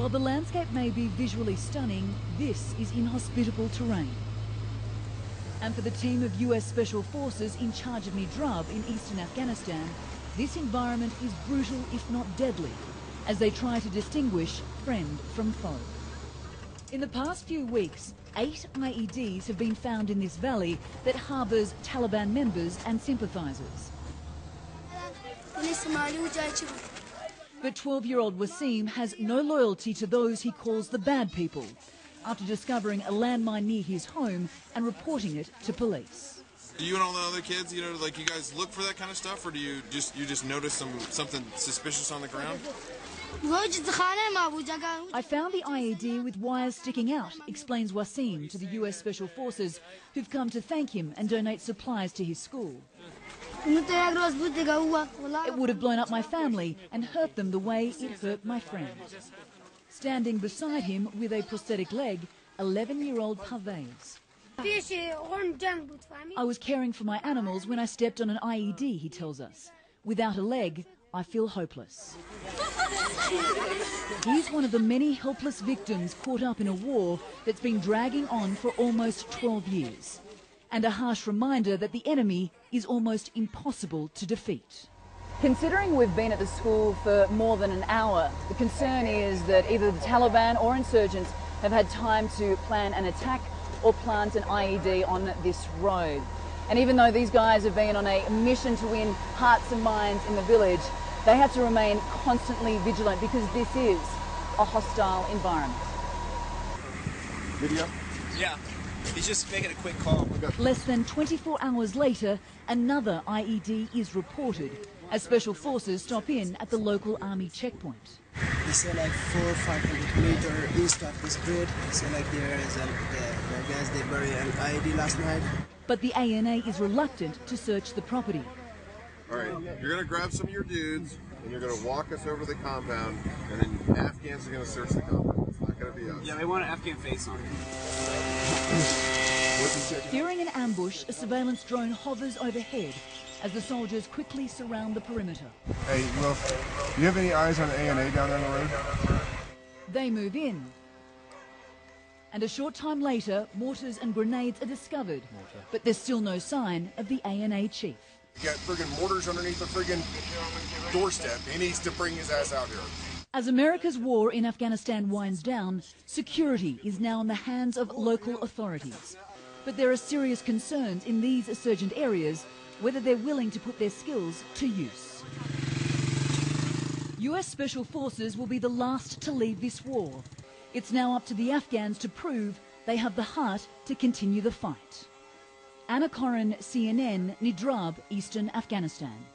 While the landscape may be visually stunning, this is inhospitable terrain. And for the team of US Special Forces in charge of Nidrab in eastern Afghanistan, this environment is brutal if not deadly, as they try to distinguish friend from foe. In the past few weeks, 8 IEDs have been found in this valley that harbours Taliban members and sympathisers. But 12-year-old Wasim has no loyalty to those he calls the bad people, after discovering a landmine near his home and reporting it to police. You and all the other kids, you know, like you guys look for that kind of stuff, or do you just notice something suspicious on the ground? I found the IED with wires sticking out, explains Wasim to the US Special Forces, who've come to thank him and donate supplies to his school. It would have blown up my family and hurt them the way it hurt my friend. Standing beside him with a prosthetic leg, 11-year-old Parvez. I was caring for my animals when I stepped on an IED, he tells us. Without a leg, I feel hopeless. He's one of the many helpless victims caught up in a war that's been dragging on for almost 12 years. And a harsh reminder that the enemy is almost impossible to defeat. Considering we've been at the school for more than an hour, the concern is that either the Taliban or insurgents have had time to plan an attack or plant an IED on this road. And even though these guys have been on a mission to win hearts and minds in the village, they have to remain constantly vigilant because this is a hostile environment. Video? Yeah. He's just making a quick call. Less than 24 hours later, another IED is reported as Special Forces stop in at the local army checkpoint. It's like 400-500 meters east of this grid. So like there is the guys, they buried an IED last night. But the ANA is reluctant to search the property. All right, you're going to grab some of your dudes, and you're going to walk us over the compound, and then Afghans are going to search the compound. It's not going to be us. Yeah, they want an Afghan face on it. Fearing an ambush, a surveillance drone hovers overhead as the soldiers quickly surround the perimeter. Hey, Wilf, do you have any eyes on the ANA down there on the road? They move in. And a short time later, mortars and grenades are discovered. But there's still no sign of the ANA chief. You got friggin' mortars underneath the friggin' doorstep. He needs to bring his ass out here. As America's war in Afghanistan winds down, security is now in the hands of local authorities. But there are serious concerns in these insurgent areas whether they're willing to put their skills to use. US Special Forces will be the last to leave this war. It's now up to the Afghans to prove they have the heart to continue the fight. Anna Corrin, CNN, Nidrab, Eastern Afghanistan.